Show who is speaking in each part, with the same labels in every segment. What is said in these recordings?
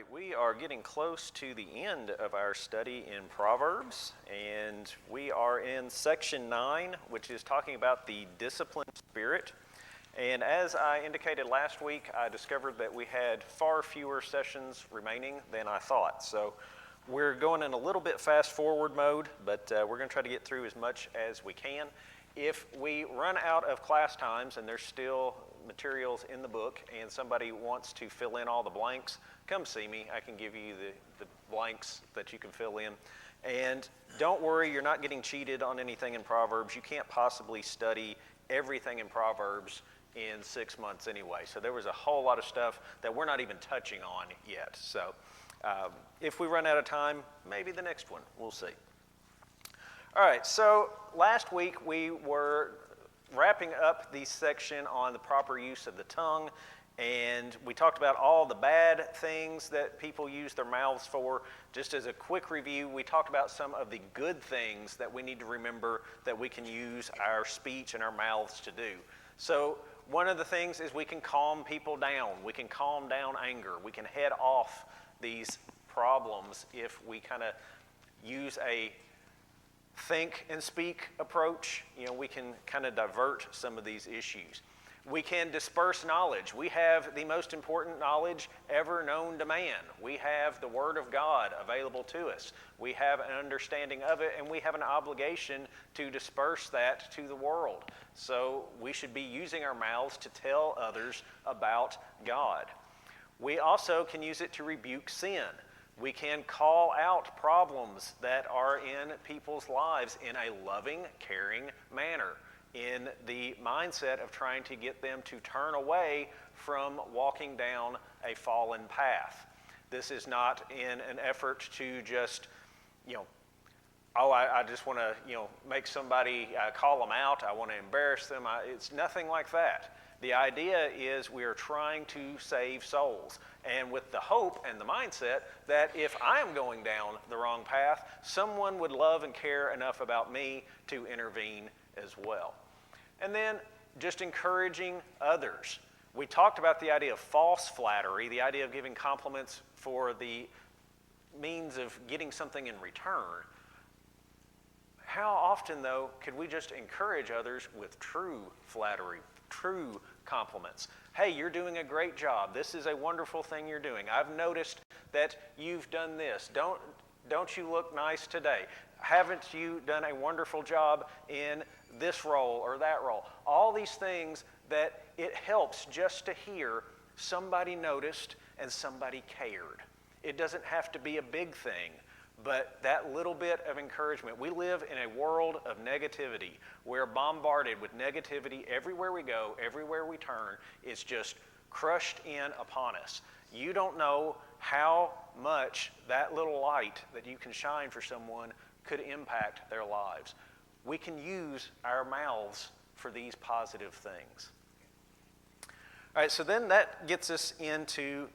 Speaker 1: right, we are getting close to the end of our study in Proverbs, and we are in section 9, which is talking about the disciplined spirit. And as I indicated last week, I discovered that we had far fewer sessions remaining than I thought. So we're going in a little bit fast forward mode, but we're going to try to get through as much as we can. If we run out of class times and there's still materials in the book and somebody wants to fill in all the blanks, come see me. I can give you the blanks that you can fill in. And don't worry, you're not getting cheated on anything in Proverbs. You can't possibly study everything in Proverbs in 6 months anyway. So there was a whole lot of stuff that we're not even touching on yet. So if we run out of time, maybe the next one. We'll see. All right, so last week we were wrapping up the section on the proper use of the tongue, and we talked about all the bad things that people use their mouths for. Just as a quick review, we talked about some of the good things that we need to remember that we can use our speech and our mouths to do. So one of the things is we can calm people down. We can calm down anger. We can head off these problems if we kind of use a think and speak approach. We can kind of divert some of these issues. We can disperse knowledge. We have the most important knowledge ever known to man. We have the Word of God available to us. We have an understanding of it, and we have an obligation to disperse that to the world. So we should be using our mouths to tell others about God. We also can use it to rebuke sin. We can call out problems that are in people's lives in a loving, caring manner, in the mindset of trying to get them to turn away from walking down a fallen path. This is not in an effort to just, I just want to, make somebody call them out. I want to embarrass them. It's nothing like that. The idea is we are trying to save souls, and with the hope and the mindset that if I'm going down the wrong path, someone would love and care enough about me to intervene as well. And then just encouraging others. We talked about the idea of false flattery, the idea of giving compliments for the means of getting something in return. How often, though, could we just encourage others with true flattery, true compliments? Hey, you're doing a great job. This is a wonderful thing you're doing. I've noticed that you've done this. Don't you look nice today? Haven't you done a wonderful job in this role or that role? All these things that it helps just to hear somebody noticed and somebody cared. It doesn't have to be a big thing, but that little bit of encouragement. We live in a world of negativity. We're bombarded with negativity everywhere we go, everywhere we turn. It's just crushed in upon us. You don't know how much that little light that you can shine for someone could impact their lives. We can use our mouths for these positive things. All right, so then that gets us into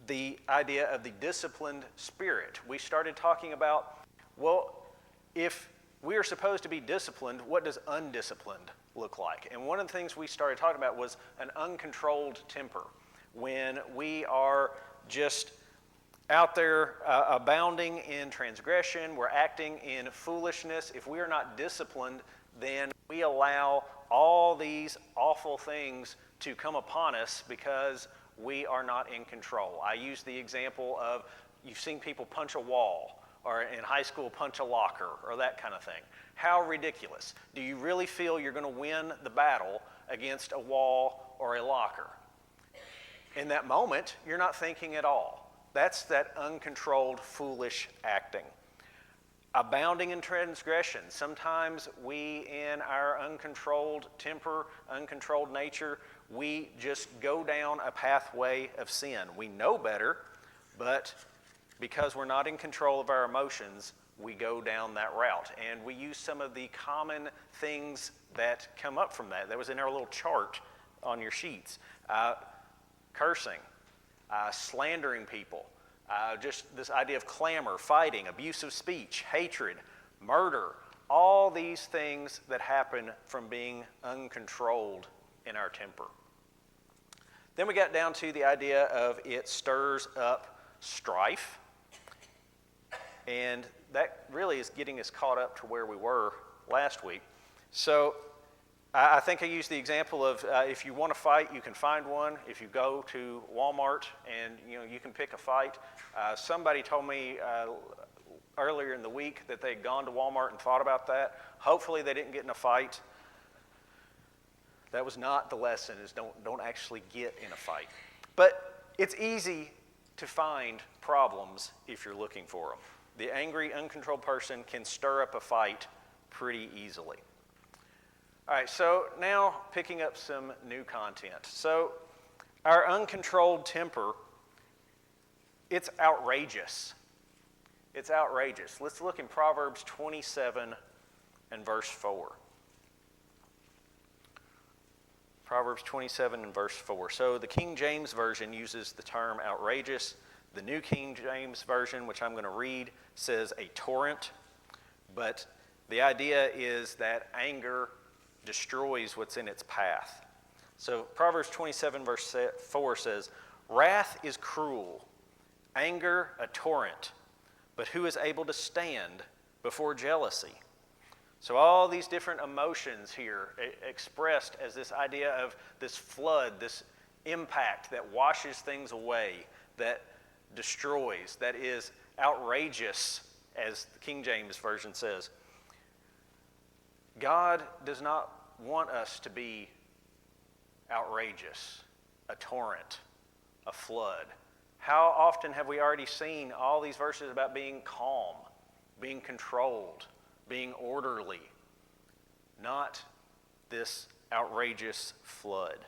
Speaker 1: the idea of the disciplined spirit. We started talking about, if we are supposed to be disciplined, what does undisciplined look like? And one of the things we started talking about was an uncontrolled temper. When we are just out there abounding in transgression, we're acting in foolishness. If we are not disciplined, then we allow all these awful things to come upon us because we are not in control. I use the example of, you've seen people punch a wall, or in high school punch a locker, or that kind of thing. How ridiculous. Do you really feel you're going to win the battle against a wall or a locker? In that moment, you're not thinking at all. That's that uncontrolled, foolish acting. Abounding in transgression. Sometimes we, in our uncontrolled temper, uncontrolled nature, we just go down a pathway of sin. We know better, but because we're not in control of our emotions, we go down that route. And we use some of the common things that come up from that. That was in our little chart on your sheets. Cursing, slandering people, just this idea of clamor, fighting, abusive speech, hatred, murder, all these things that happen from being uncontrolled in our temper. Then we got down to the idea of it stirs up strife. And that really is getting us caught up to where we were last week. So I think I used the example of if you want to fight, you can find one. If you go to Walmart and you can pick a fight. Somebody told me earlier in the week that they'd gone to Walmart and thought about that. Hopefully they didn't get in a fight. That was not the lesson, is don't actually get in a fight. But it's easy to find problems if you're looking for them. The angry, uncontrolled person can stir up a fight pretty easily. All right, so now picking up some new content. So our uncontrolled temper, it's outrageous. It's outrageous. Let's look in Proverbs 27 and verse 4. Proverbs 27 and verse 4. So the King James Version uses the term outrageous. The New King James Version, which I'm going to read, says a torrent. But the idea is that anger destroys what's in its path. So Proverbs 27 verse 4 says, "Wrath is cruel, anger a torrent, but who is able to stand before jealousy?" So all these different emotions here expressed as this idea of this flood, this impact that washes things away, that destroys, that is outrageous, as the King James Version says. God does not want us to be outrageous, a torrent, a flood. How often have we already seen all these verses about being calm, being controlled, being orderly, not this outrageous flood?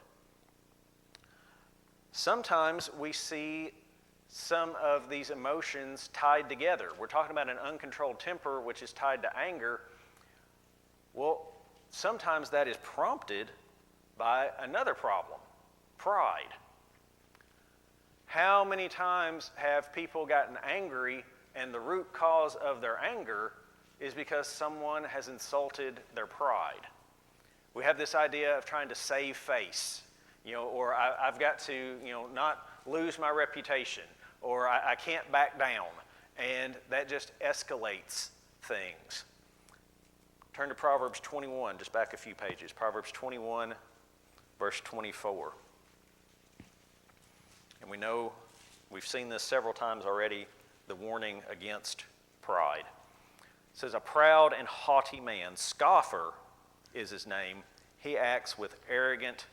Speaker 1: Sometimes we see some of these emotions tied together. We're talking about an uncontrolled temper, which is tied to anger. Well, sometimes that is prompted by another problem, pride. How many times have people gotten angry and the root cause of their anger is because someone has insulted their pride? We have this idea of trying to save face, or I've got to, not lose my reputation, or I can't back down, and that just escalates things. Turn to Proverbs 21, just back a few pages. Proverbs 21, verse 24. And we know, we've seen this several times already, the warning against pride. It says, "A proud and haughty man, scoffer is his name. He acts with arrogant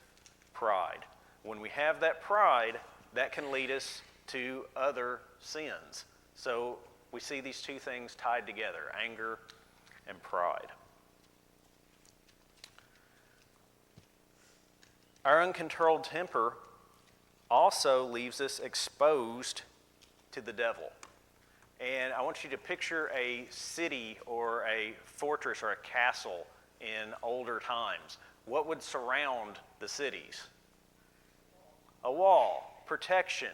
Speaker 1: pride." When we have that pride, that can lead us to other sins. So we see these two things tied together, anger and pride. Our uncontrolled temper also leaves us exposed to the devil. And I want you to picture a city or a fortress or a castle in older times. What would surround the cities? A wall, protection.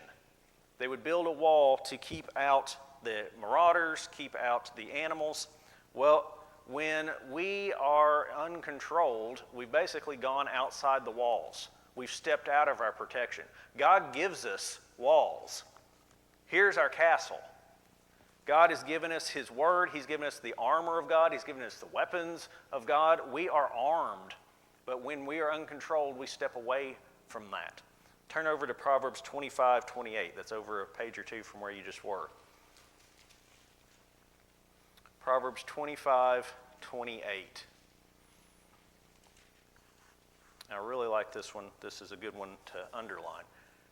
Speaker 1: They would build a wall to keep out the marauders, keep out the animals. Well, when we are uncontrolled, we've basically gone outside the walls. We've stepped out of our protection. God gives us walls. Here's our castle. God has given us His Word. He's given us the armor of God. He's given us the weapons of God. We are armed. But when we are uncontrolled, we step away from that. Turn over to Proverbs 25:28. That's over a page or two from where you just were. Proverbs 25:28. I really like this one. This is a good one to underline.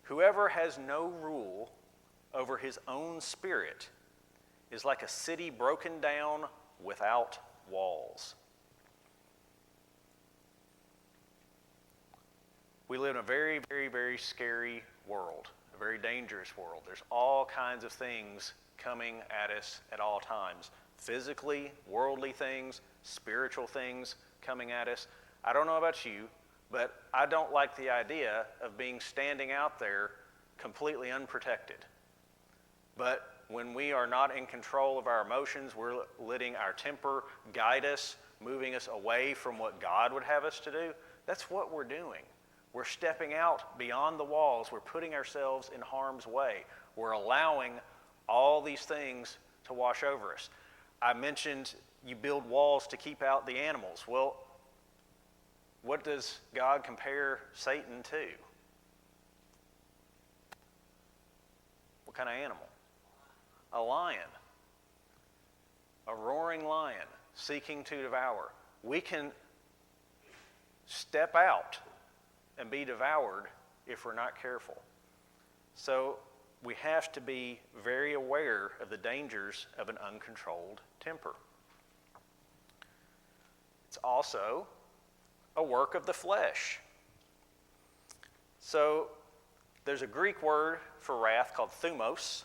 Speaker 1: "Whoever has no rule over his own spirit is like a city broken down without walls." We live in a very, very, very scary world, a very dangerous world. There's all kinds of things coming at us at all times. Physically, worldly things, spiritual things coming at us. I don't know about you, but I don't like the idea of being standing out there completely unprotected. But when we are not in control of our emotions, we're letting our temper guide us, moving us away from what God would have us to do. That's what we're doing. We're stepping out beyond the walls. We're putting ourselves in harm's way. We're allowing all these things to wash over us. I mentioned you build walls to keep out the animals. Well, what does God compare Satan to? What kind of animal? A lion. A roaring lion seeking to devour. We can step out and be devoured if we're not careful. So we have to be very aware of the dangers of an uncontrolled temper. It's also a work of the flesh. So there's a Greek word for wrath called thumos,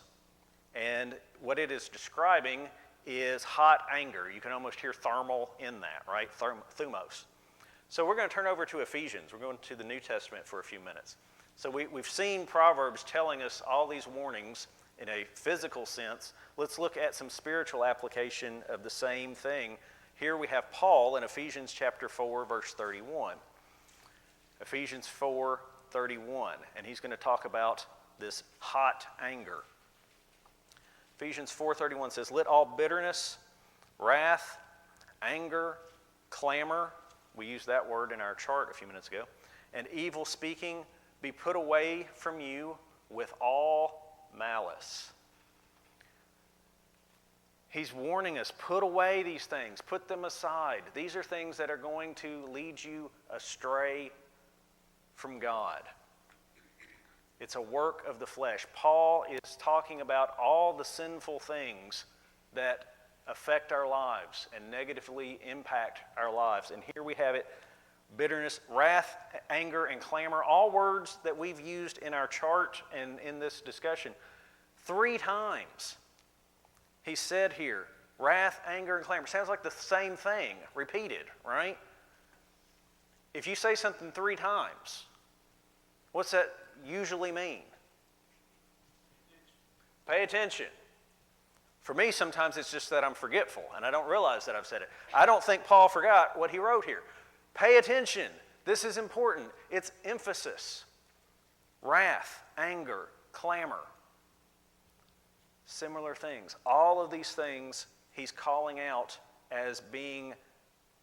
Speaker 1: and what it is describing is hot anger. You can almost hear thermal in that, right? Thumos. So we're going to turn over to Ephesians. We're going to the New Testament for a few minutes. So we've seen Proverbs telling us all these warnings in a physical sense. Let's look at some spiritual application of the same thing. Here we have Paul in Ephesians chapter 4, verse 31. Ephesians 4:31, and he's going to talk about this hot anger. Ephesians 4:31 says, "Let all bitterness, wrath, anger, clamor," we used that word in our chart a few minutes ago, "and evil speaking be put away from you with all malice." He's warning us, put away these things, put them aside. These are things that are going to lead you astray from God. It's a work of the flesh. Paul is talking about all the sinful things that affect our lives and negatively impact our lives. And here we have it: bitterness, wrath, anger, and clamor, all words that we've used in our chart and in this discussion. 3 times he said here, wrath, anger, and clamor. Sounds like the same thing, repeated, right? If you say something 3 times, what's that usually mean? Pay attention. For me, sometimes it's just that I'm forgetful and I don't realize that I've said it. I don't think Paul forgot what he wrote here. Pay attention. This is important. It's emphasis. Wrath, anger, clamor. Similar things. All of these things he's calling out as being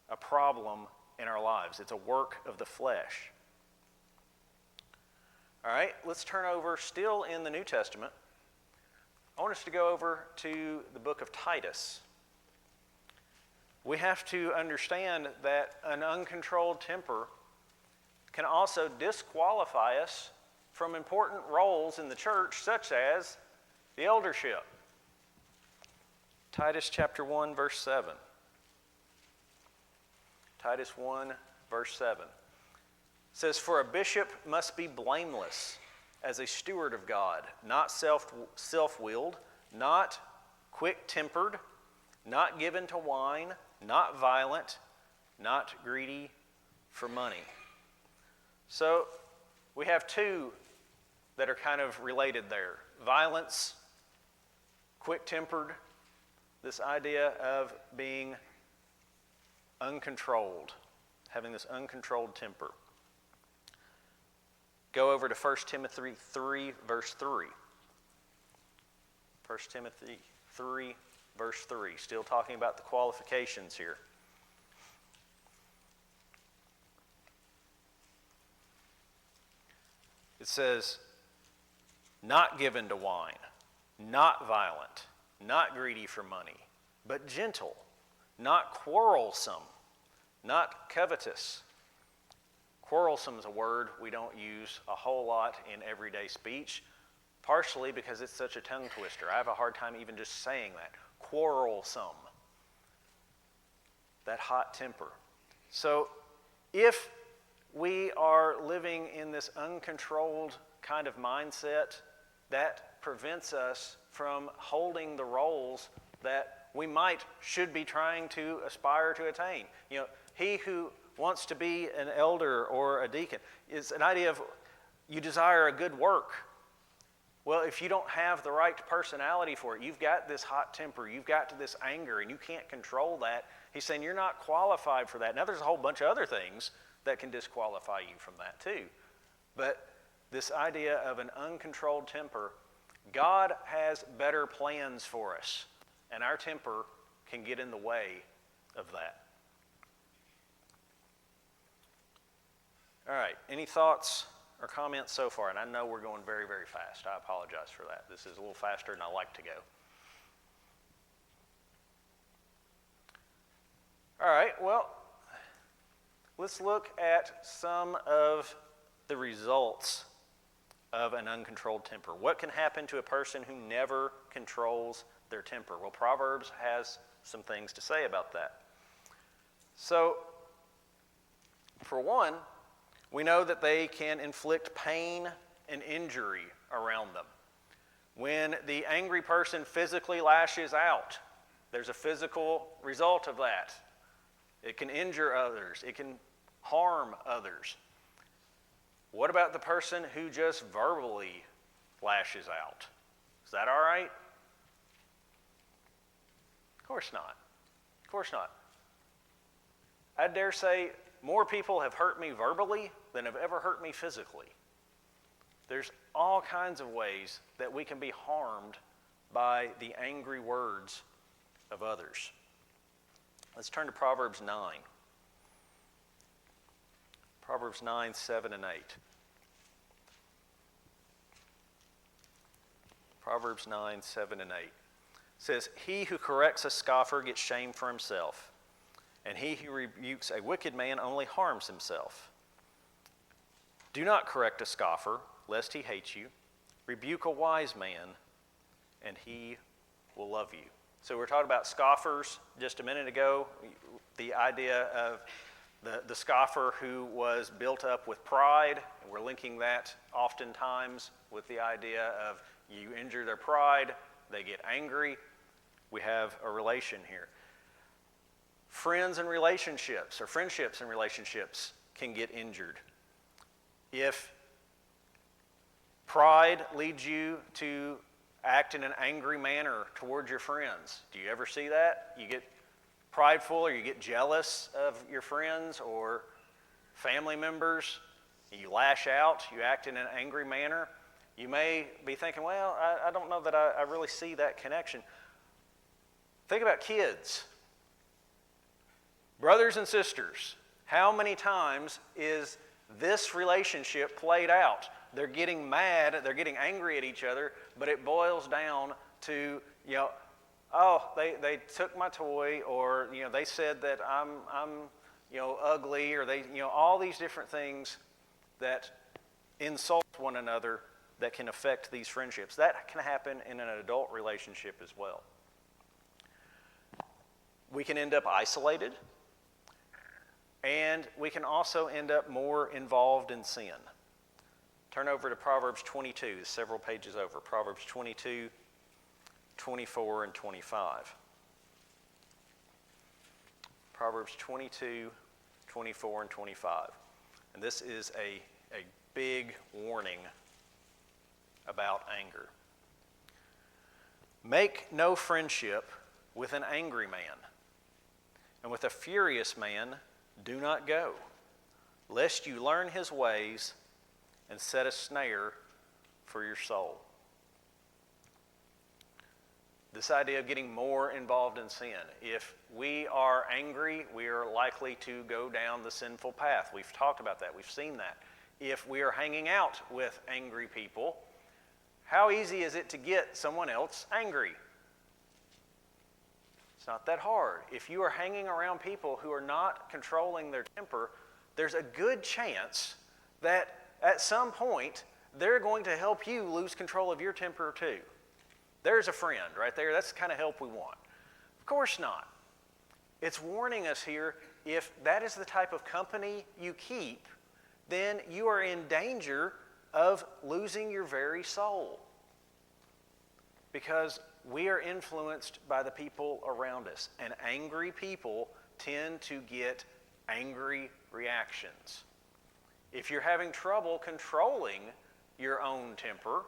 Speaker 1: a problem in our lives. It's a work of the flesh. All right, let's turn over, still in the New Testament. I want us to go over to the book of Titus. We have to understand that an uncontrolled temper can also disqualify us from important roles in the church, such as the eldership. Titus chapter 1, verse 7. Titus 1, verse 7. Says, "For a bishop must be blameless as a steward of God, not self-willed, not quick-tempered, not given to wine, not violent, not greedy for money." So we have 2 that are kind of related there. Violence, quick-tempered, this idea of being uncontrolled, having this uncontrolled temper. Go over to 1 Timothy 3, verse 3. 1 Timothy 3, verse 3. Still talking about the qualifications here. It says, "Not given to wine, not violent, not greedy for money, but gentle, not quarrelsome, not covetous." Quarrelsome is a word we don't use a whole lot in everyday speech, partially because it's such a tongue twister. I have a hard time even just saying that. Quarrelsome. That hot temper. So if we are living in this uncontrolled kind of mindset, that prevents us from holding the roles that we should be trying to aspire to attain. You know, he who wants to be an elder or a deacon is an idea of you desire a good work. Well, if you don't have the right personality for it, you've got this hot temper, you've got this anger, and you can't control that, he's saying you're not qualified for that. Now, there's a whole bunch of other things that can disqualify you from that too. But this idea of an uncontrolled temper, God has better plans for us, and our temper can get in the way of that. All right, any thoughts or comments so far? And I know we're going very, very fast. I apologize for that. This is a little faster than I like to go. All right, well, let's look at some of the results of an uncontrolled temper. What can happen to a person who never controls their temper? Well, Proverbs has some things to say about that. So, for one, we know that they can inflict pain and injury around them. When the angry person physically lashes out, there's a physical result of that. It can injure others. It can harm others. What about the person who just verbally lashes out? Is that all right? Of course not. Of course not. I dare say more people have hurt me verbally than have ever hurt me physically. There's all kinds of ways that we can be harmed by the angry words of others. Let's turn to Proverbs 9. Proverbs 9, 7, and 8. Proverbs 9, 7, and 8. It says, "He who corrects a scoffer gets shame for himself, and he who rebukes a wicked man only harms himself. Do not correct a scoffer, lest he hate you. Rebuke a wise man, and he will love you." So we're talking about scoffers just a minute ago. The idea of the scoffer who was built up with pride. And we're linking that oftentimes with the idea of you injure their pride, they get angry. We have a relation here. Friends and relationships, or friendships and relationships, can get injured. If pride leads you to act in an angry manner towards your friends, do you ever see that? You get prideful or you get jealous of your friends or family members, you lash out, you act in an angry manner. You may be thinking, well, I don't know that I really see that connection. Think about kids. Brothers and sisters, how many times is this relationship played out? They're getting mad, they're getting angry at each other, but it boils down to, oh, they took my toy, or, they said that I'm ugly, or they, all these different things that insult one another that can affect these friendships. That can happen in an adult relationship as well. We can end up isolated, and we can also end up more involved in sin. Turn over to Proverbs 22, several pages over. Proverbs 22, 24, and 25. Proverbs 22, 24, and 25. And this is a big warning about anger. "Make no friendship with an angry man, and with a furious man do not go, lest you learn his ways and set a snare for your soul." This idea of getting more involved in sin. If we are angry, we are likely to go down the sinful path. We've talked about that. We've seen that. If we are hanging out with angry people, how easy is it to get someone else angry? It's not that hard. If you are hanging around people who are not controlling their temper, there's a good chance that at some point they're going to help you lose control of your temper too. There's a friend right there. That's the kind of help we want. Of course not. It's warning us here, if that is the type of company you keep, then you are in danger of losing your very soul. Because we are influenced by the people around us, and angry people tend to get angry reactions. If you're having trouble controlling your own temper,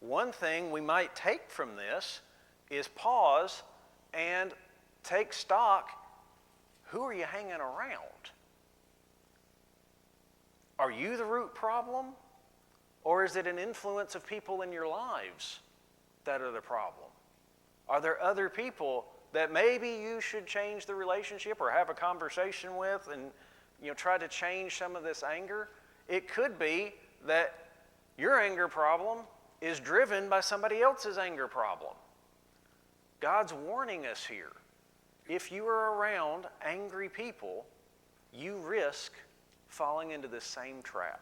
Speaker 1: one thing we might take from this is pause and take stock. Who are you hanging around? Are you the root problem, Or is it an influence of people in your lives that are the problem? Are there other people that maybe you should change the relationship or have a conversation with and try to change some of this anger? It could be that your anger problem is driven by somebody else's anger problem. God's warning us here. If you are around angry people, you risk falling into this same trap.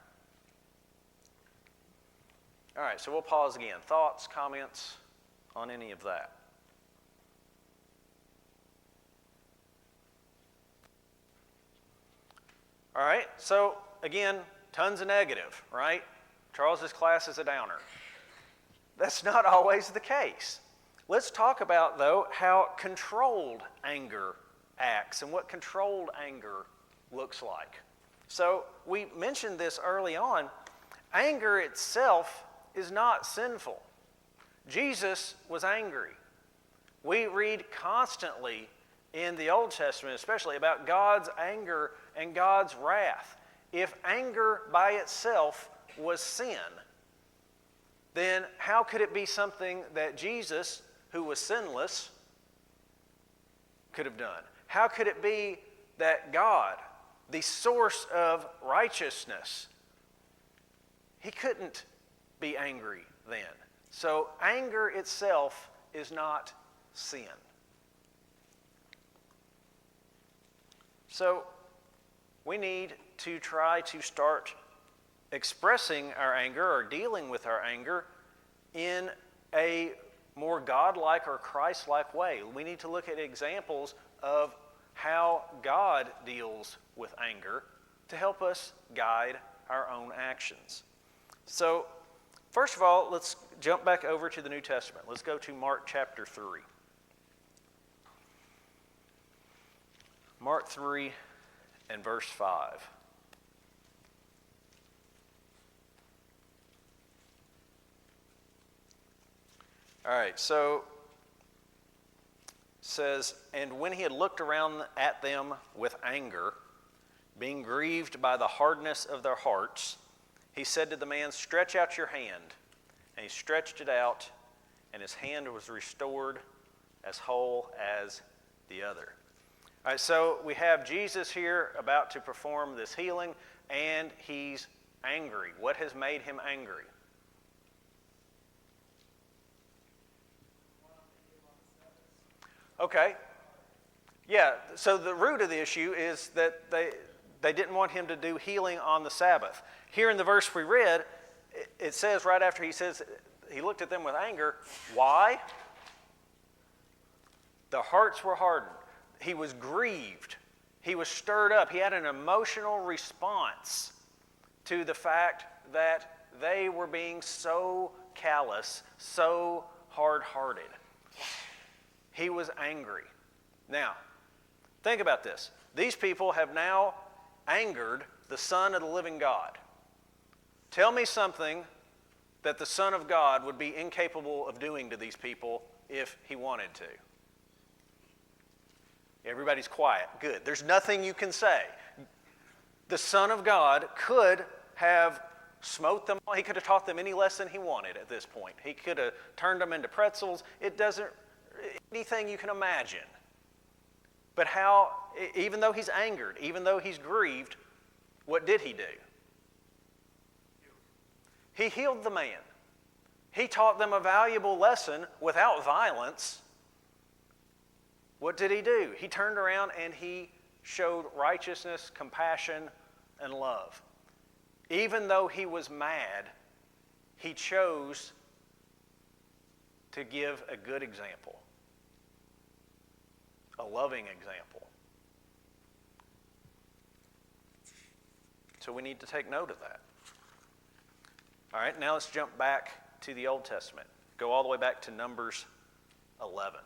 Speaker 1: All right, so we'll pause again. Thoughts, comments on any of that? All right, so again, tons of negative, right? Charles's class is a downer. That's not always the case. Let's talk about, though, how controlled anger acts and what controlled anger looks like. So we mentioned this early on. Anger itself is not sinful. Jesus was angry. We read constantly in the Old Testament, especially about God's anger and God's wrath. If anger by itself was sin, then how could it be something that Jesus, who was sinless, could have done? How could it be that God, the source of righteousness, he couldn't be angry then? So anger itself is not sin. So we need to try to start expressing our anger or dealing with our anger in a more godlike or Christ-like way. We need to look at examples of how God deals with anger to help us guide our own actions. So, first of all, let's jump back over to the New Testament. Let's go to Mark chapter 3. Mark 3 and verse 5. All right, so it says, "And when he had looked around at them with anger, being grieved by the hardness of their hearts, he said to the man, 'Stretch out your hand.' And he stretched it out, and his hand was restored as whole as the other." All right, so we have Jesus here about to perform this healing, and he's angry. What has made him angry? Okay. Yeah, so the root of the issue is that they didn't want him to do healing on the Sabbath. Here in the verse we read, it says right after he says he looked at them with anger. Why? The hearts were hardened. He was grieved. He was stirred up. He had an emotional response to the fact that they were being so callous, so hard-hearted. He was angry. Now, think about this. These people have now angered the Son of the living God. Tell me something that the Son of God would be incapable of doing to these people if he wanted to. Everybody's quiet. Good. There's nothing you can say. The Son of God could have smote them. He could have taught them any lesson he wanted at this point. He could have turned them into pretzels. Anything you can imagine. But how, even though he's angered, even though he's grieved, what did he do? He healed the man. He taught them a valuable lesson without violence. What did he do? He turned around and he showed righteousness, compassion, and love. Even though he was mad, he chose to give a good example. A loving example. So we need to take note of that. All right, now let's jump back to the Old Testament. Go all the way back to Numbers 11.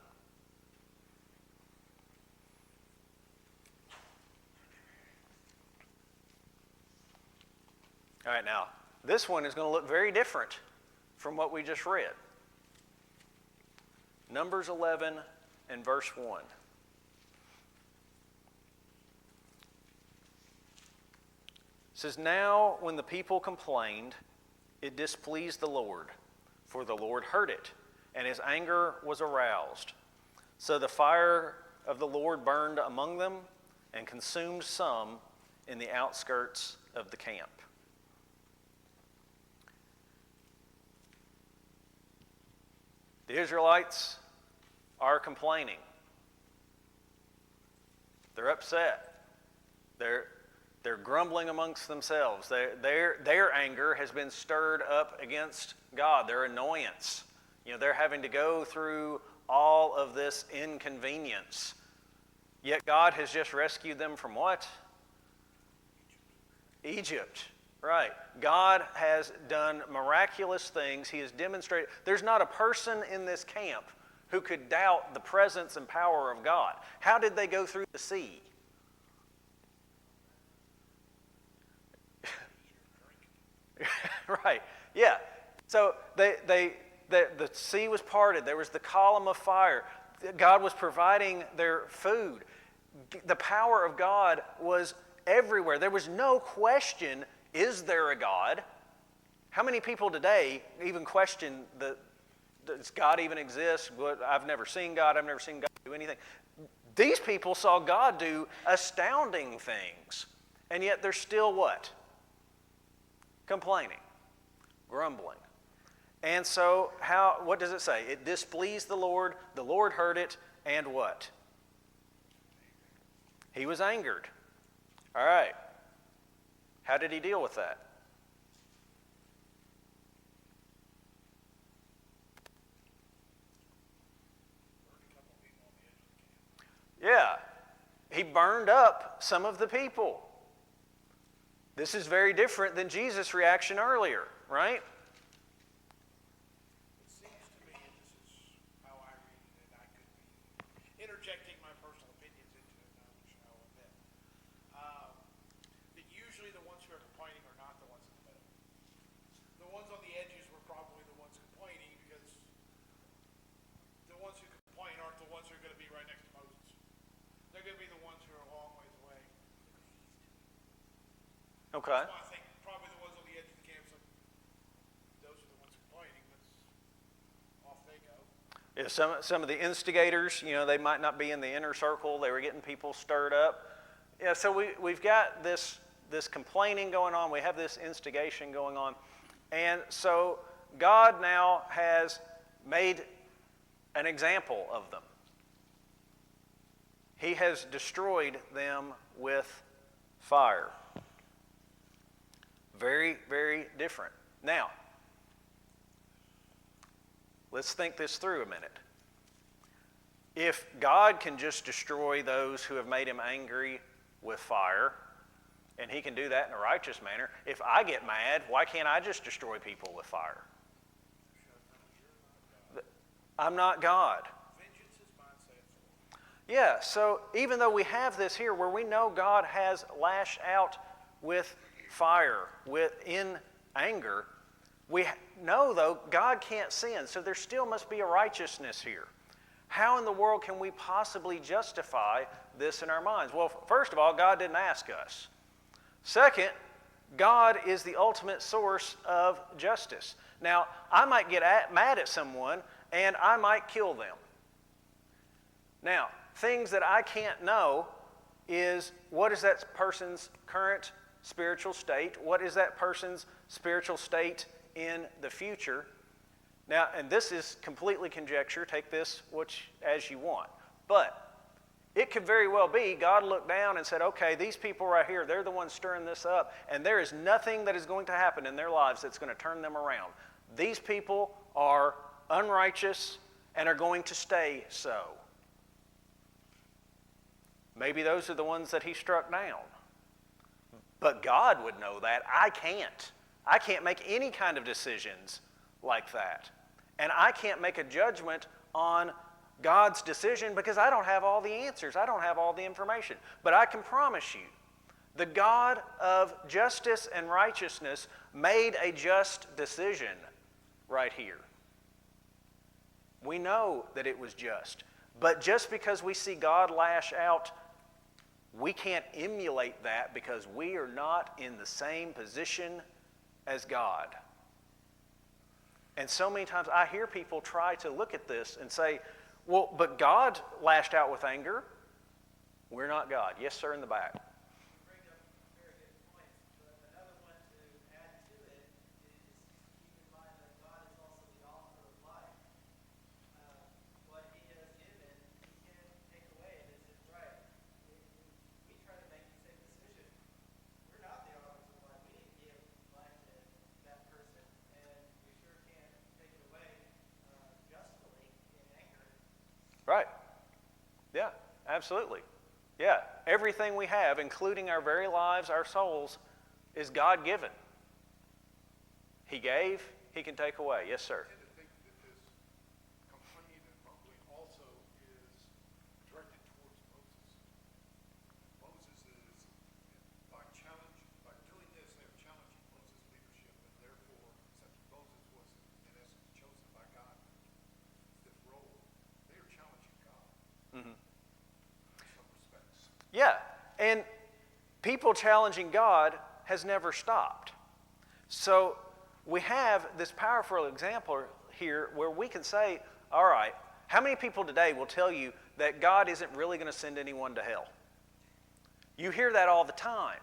Speaker 1: All right, now, this one is going to look very different from what we just read. Numbers 11 and verse 1. It says, "Now when the people complained it displeased the Lord, for the Lord heard it, and his anger was aroused. So the fire of the Lord burned among them and consumed some in the outskirts of the camp. The Israelites are complaining. They're upset. They're grumbling amongst themselves. Their anger has been stirred up against God, their annoyance. They're having to go through all of this inconvenience. Yet God has just rescued them from what? Egypt. Right. God has done miraculous things. He has demonstrated. There's not a person in this camp who could doubt the presence and power of God. How did they go through the sea? Right. Yeah. So the sea was parted. There was the column of fire. God was providing their food. The power of God was everywhere. There was no question, is there a God? How many people today even question, does God even exist? I've never seen God. I've never seen God do anything. These people saw God do astounding things. And yet they're still what? Complaining, grumbling. And so what does it say? It displeased the Lord heard it, and what? He was angered. All right. How did he deal with that? Yeah. He burned up some of the people. This is very different than Jesus' reaction earlier, right?
Speaker 2: It seems to me, and this is how I read it, and I could be interjecting my personal opinions into it, and I wish I would admit, that usually the ones who are complaining are not the ones in the middle. The ones on the edges were probably the ones complaining, because the ones who complain aren't the ones who are going to be right next to Moses. They're going to be the ones who are a long ways away.
Speaker 1: Okay.
Speaker 2: That's why I think probably the ones on the edge of the camp, those are the ones complaining. Off they go.
Speaker 1: Yeah, some of the instigators, they might not be in the inner circle. They were getting people stirred up. Yeah, so we've got this complaining going on. We have this instigation going on. And so God now has made an example of them. He has destroyed them with fire. Very, very different. Now, let's think this through a minute. If God can just destroy those who have made him angry with fire, and he can do that in a righteous manner, if I get mad, why can't I just destroy people with fire? I'm not God.
Speaker 2: Vengeance is mine, saith the Lord.
Speaker 1: Yeah, so even though we have this here where we know God has lashed out with fire, in anger, we know, though, God can't sin, so there still must be a righteousness here. How in the world can we possibly justify this in our minds? Well, first of all, God didn't ask us. Second, God is the ultimate source of justice. Now, I might get mad at someone, and I might kill them. Now, things that I can't know is, what is that person's current spiritual state? What is that person's spiritual state in the future? Now, and this is completely conjecture. Take this as you want. But it could very well be God looked down and said, okay, these people right here, they're the ones stirring this up, and there is nothing that is going to happen in their lives that's going to turn them around. These people are unrighteous and are going to stay so. Maybe those are the ones that he struck down. But God would know that. I can't. I can't make any kind of decisions like that. And I can't make a judgment on God's decision because I don't have all the answers. I don't have all the information. But I can promise you, the God of justice and righteousness made a just decision right here. We know that it was just. But just because we see God lash out, we can't emulate that because we are not in the same position as God. And so many times I hear people try to look at this and say, well, but God lashed out with anger. We're not God. Yes, sir, in the back.
Speaker 3: You bring up very good points, but another one to add to it is keep in mind that God is also the author of life. What he has given, he can take away. It is his right. We try to make the same decision. We're not the authors of life. We didn't give life to that person, and we sure can take it away justly in anger.
Speaker 1: Right. Yeah, absolutely. Yeah, everything we have, including our very lives, our souls, is God-given. He gave, he can take away. Yes, sir.
Speaker 2: I tend to think that this complaining and mumbling also is directed towards Moses. Moses is, by doing this, they're challenging Moses' leadership, and therefore, since Moses was, in essence, chosen by God for this role, they are challenging God.
Speaker 1: Mm-hmm.
Speaker 2: In some respects.
Speaker 1: Yeah, and people challenging God has never stopped. So we have this powerful example here where we can say, all right, how many people today will tell you that God isn't really going to send anyone to hell? You hear that all the time.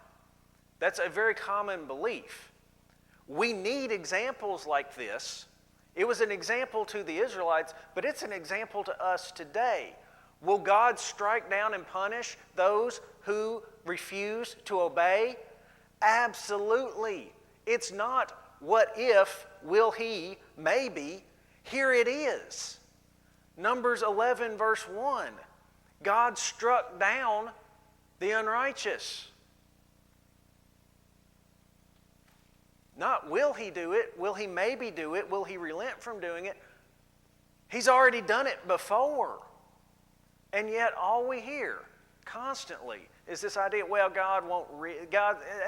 Speaker 1: That's a very common belief. We need examples like this. It was an example to the Israelites, but it's an example to us today. Will God strike down and punish those who refuse to obey? Absolutely. It's not what if, will he, maybe. Here it is. Numbers 11 verse 1. God struck down the unrighteous. Not will he do it, will he maybe do it, will he relent from doing it. He's already done it before. And yet all we hear constantly is this idea, well, God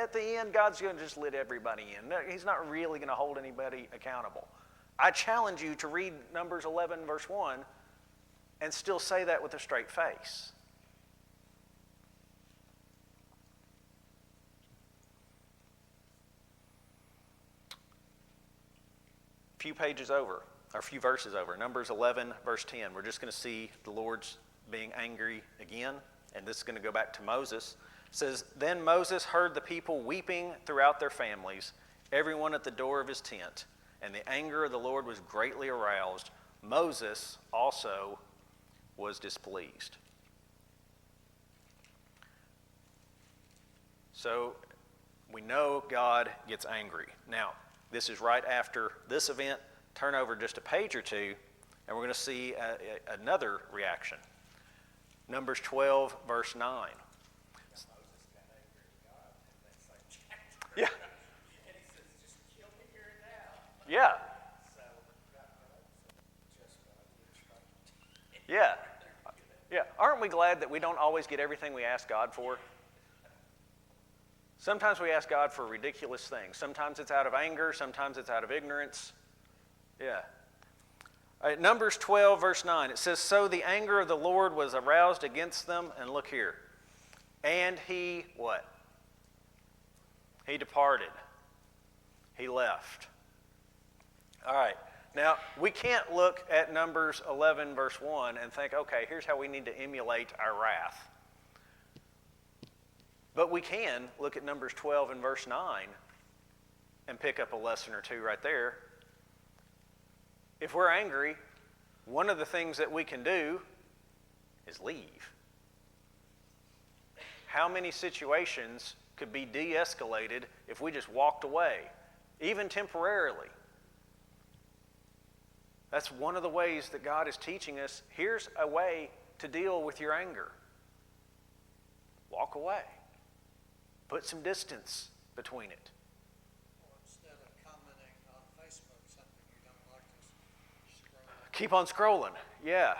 Speaker 1: at the end, God's going to just let everybody in. No, he's not really going to hold anybody accountable. I challenge you to read Numbers 11 verse 1 and still say that with a straight face. A few pages over, or a few verses over, Numbers 11 verse 10, we're just going to see the Lord's being angry again, and this is going to go back to Moses. It says, then Moses heard the people weeping throughout their families, everyone at the door of his tent, and the anger of the Lord was greatly aroused. Moses also was displeased. So we know God gets angry. Now, this is right after this event. Turn over just a page or two, and we're going to see another reaction. Numbers 12, verse 9.
Speaker 3: Moses got angry at God in that same chapter.
Speaker 1: Yeah.
Speaker 3: And he says, just kill me here and now.
Speaker 1: Yeah.
Speaker 3: So God just God.
Speaker 1: Yeah. Yeah. Aren't we glad that we don't always get everything we ask God for? Sometimes we ask God for ridiculous things. Sometimes it's out of anger. Sometimes it's out of ignorance. Yeah. All right, Numbers 12, verse 9. It says, so the anger of the Lord was aroused against them. And look here. And he, what? He departed. He left. All right. Now, we can't look at Numbers 11, verse 1 and think, okay, here's how we need to emulate our wrath. But we can look at Numbers 12 and verse 9 and pick up a lesson or two right there. If we're angry, one of the things that we can do is leave. How many situations could be de-escalated if we just walked away, even temporarily? That's one of the ways that God is teaching us. Here's a way to deal with your anger. Walk away. Put some distance between it.
Speaker 3: Or instead of commenting on Facebook something you don't like, just scroll.
Speaker 1: Keep on scrolling. Yeah.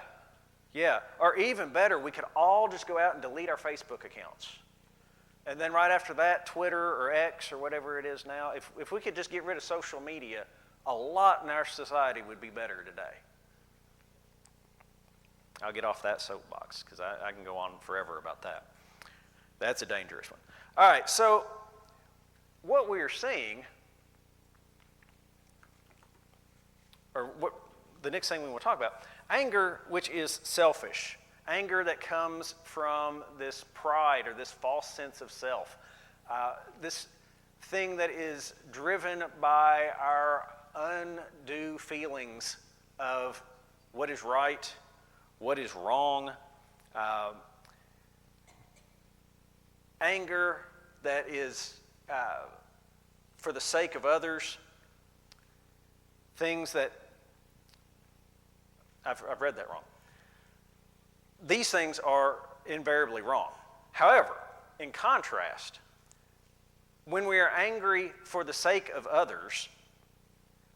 Speaker 1: Yeah. Or even better, we could all just go out and delete our Facebook accounts. And then right after that, Twitter or X or whatever it is now, if we could just get rid of social media, a lot in our society would be better today. I'll get off that soapbox because I can go on forever about that. That's a dangerous one. All right, so what we are seeing the next thing we want to talk about, anger which is selfish. Anger that comes from this pride or this false sense of self. This thing that is driven by our undue feelings of what is right, what is wrong. Anger that is for the sake of others. Things that, I've read that wrong. These things are invariably wrong. However, in contrast, when we are angry for the sake of others,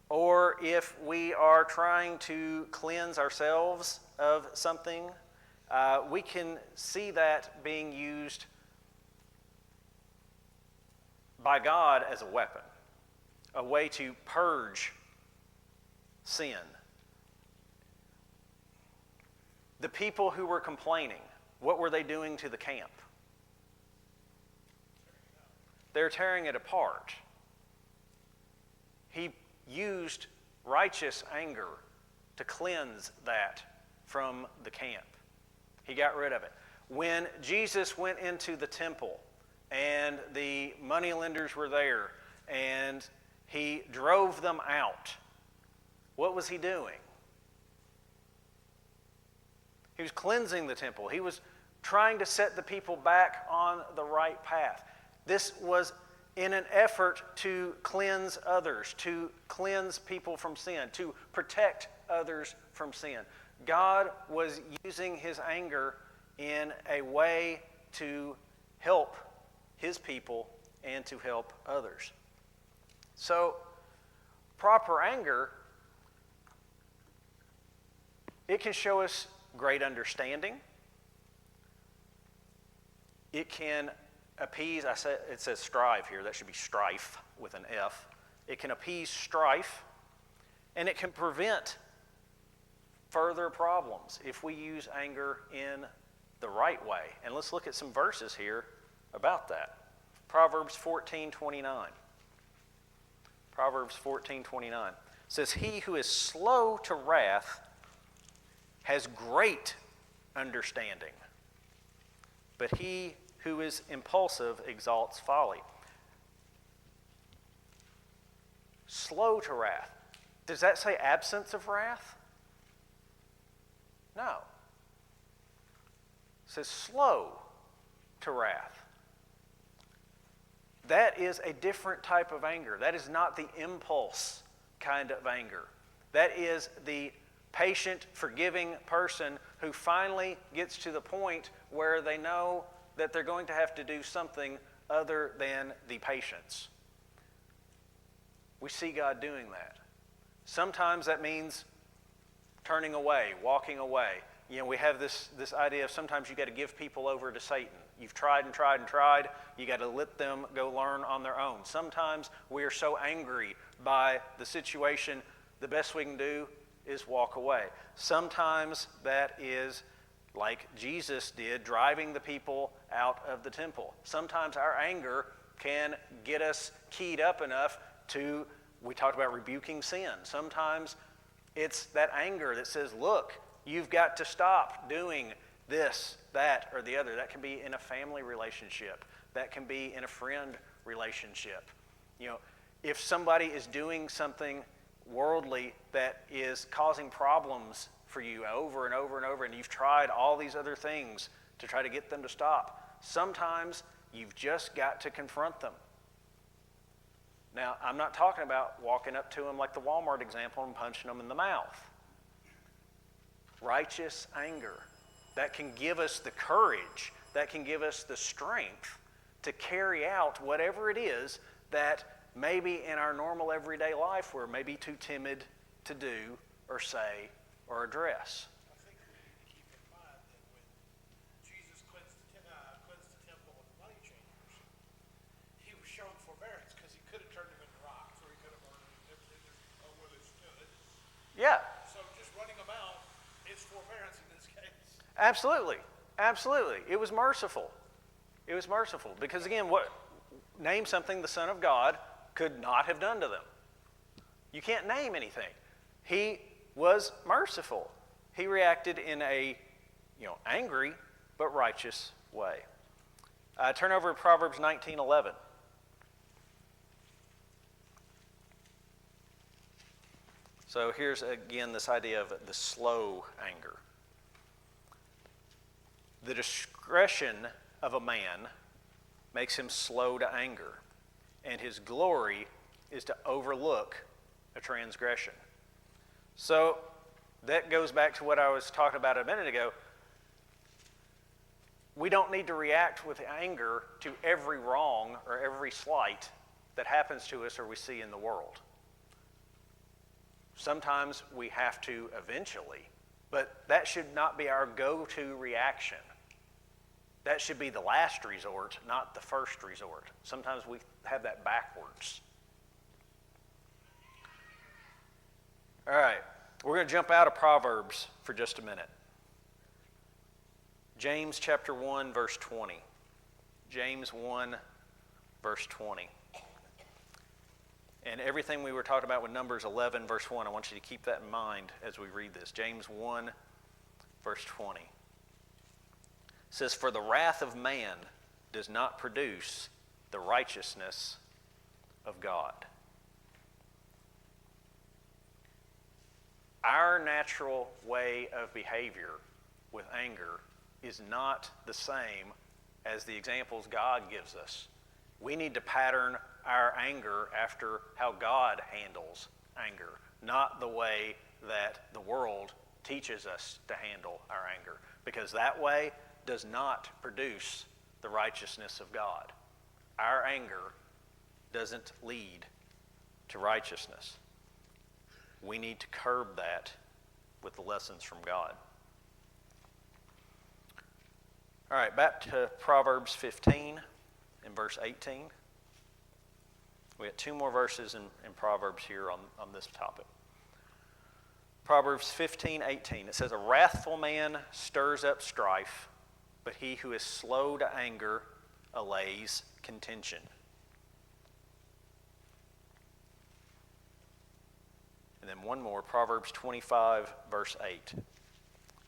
Speaker 1: or if we are trying to cleanse ourselves of something, we can see that being used by God as a weapon, a way to purge sin. The people who were complaining, what were they doing to the camp? They're tearing it apart. He used righteous anger to cleanse that from the camp. He got rid of it. When Jesus went into the temple and the moneylenders were there and he drove them out, what was he doing? He was cleansing the temple. He was trying to set the people back on the right path. This was in an effort to cleanse others, to cleanse people from sin, to protect others from sin. God was using his anger in a way to help his people and to help others. So, proper anger, it can show us great understanding. It can appease, it says strive here, that should be strife with an F. It can appease strife, and it can prevent further problems if we use anger in the right way. And let's look at some verses here about that. Proverbs 14:29. Proverbs 14:29 says, "He who is slow to wrath has great understanding, but he who is impulsive exalts folly." Slow to wrath. Does that say absence of wrath? No. It says slow to wrath. That is a different type of anger. That is not the impulse kind of anger. That is the patient, forgiving person who finally gets to the point where they know that they're going to have to do something other than the patience. We see God doing that. Sometimes that means turning away, walking away. You know, we have this idea of sometimes you got to give people over to Satan. You've tried and tried and tried. You got to let them go learn on their own. Sometimes we are so angry by the situation, the best we can do is walk away. Sometimes that is like Jesus did, driving the people out of the temple. Sometimes our anger can get us keyed up enough to, we talked about rebuking sin. Sometimes it's that anger that says, look, you've got to stop doing this, that, or the other. That can be in a family relationship. That can be in a friend relationship. You know, if somebody is doing something worldly that is causing problems for you over and over and over, and you've tried all these other things to try to get them to stop, sometimes you've just got to confront them. Now, I'm not talking about walking up to them like the Walmart example and punching them in the mouth. Righteous anger, that can give us the courage, that can give us the strength to carry out whatever it is that maybe in our normal everyday life we're maybe too timid to do or say or address.
Speaker 2: I think we need to keep in mind that when Jesus cleansed the temple of the money changers, he was shown forbearance because he could have turned them into rocks or he could have burned them where they stood.
Speaker 1: Yeah.
Speaker 2: So just running them out is forbearance in this case.
Speaker 1: Absolutely. Absolutely. It was merciful. It was merciful because, again, name something the Son of God could not have done to them. You can't name anything. He was merciful. He reacted in a, angry but righteous way. Turn over to Proverbs 19:11. So here's again this idea of the slow anger. The discretion of a man makes him slow to anger, and his glory is to overlook a transgression. So that goes back to what I was talking about a minute ago. We don't need to react with anger to every wrong or every slight that happens to us or we see in the world. Sometimes we have to eventually, but that should not be our go-to reaction. That should be the last resort, not the first resort. Sometimes we have that backwards. All right, we're going to jump out of Proverbs for just a minute. James chapter 1, verse 20. James 1, verse 20. And everything we were talking about with Numbers 11, verse 1, I want you to keep that in mind as we read this. James 1, verse 20. It says, "For the wrath of man does not produce the righteousness of God." Our natural way of behavior with anger is not the same as the examples God gives us. We need to pattern our anger after how God handles anger, not the way that the world teaches us to handle our anger, because that way does not produce the righteousness of God. Our anger doesn't lead to righteousness. We need to curb that with the lessons from God. All right, back to Proverbs 15 and verse 18. We got two more verses in Proverbs here on this topic. Proverbs 15:18. It says, "A wrathful man stirs up strife, but he who is slow to anger allays contention." And then one more, Proverbs 25, verse 8.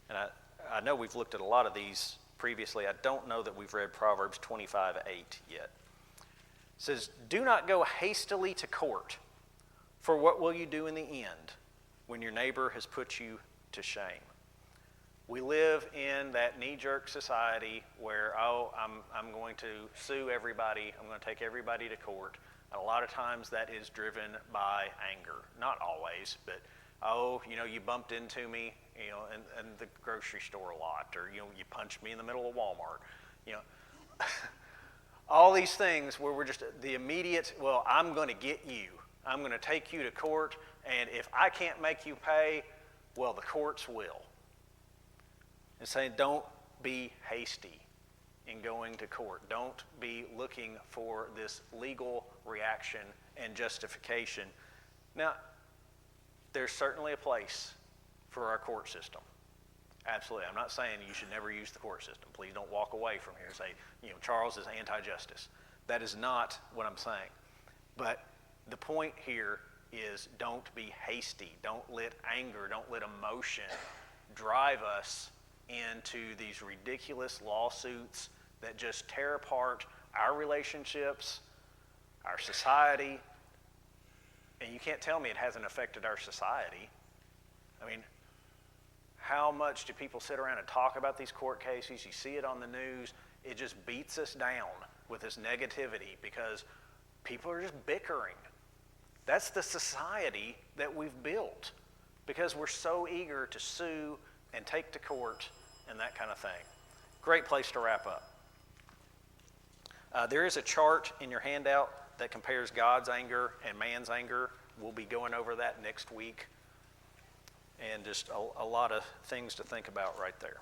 Speaker 1: And I know we've looked at a lot of these previously. I don't know that we've read Proverbs 25:8 yet. It says, "Do not go hastily to court, for what will you do in the end when your neighbor has put you to shame?" We live in that knee-jerk society where, I'm going to sue everybody, I'm going to take everybody to court. And a lot of times that is driven by anger. Not always, but, you bumped into me, in the grocery store a lot, or, you punched me in the middle of Walmart, all these things where we're just the immediate, well, I'm going to get you. I'm going to take you to court, and if I can't make you pay, well, the courts will. And saying, don't be hasty in going to court. Don't be looking for this legal reaction and justification. Now, there's certainly a place for our court system. Absolutely. I'm not saying you should never use the court system. Please don't walk away from here and say, Charles is anti-justice. That is not what I'm saying. But the point here is don't be hasty. Don't let anger, don't let emotion drive us into these ridiculous lawsuits that just tear apart our relationships, our society. And you can't tell me it hasn't affected our society. I mean, how much do people sit around and talk about these court cases? You see it on the news. It just beats us down with this negativity because people are just bickering. That's the society that we've built because we're so eager to sue and take to court and that kind of thing. Great place to wrap up. There is a chart in your handout that compares God's anger and man's anger. We'll be going over that next week. And just a lot of things to think about right there.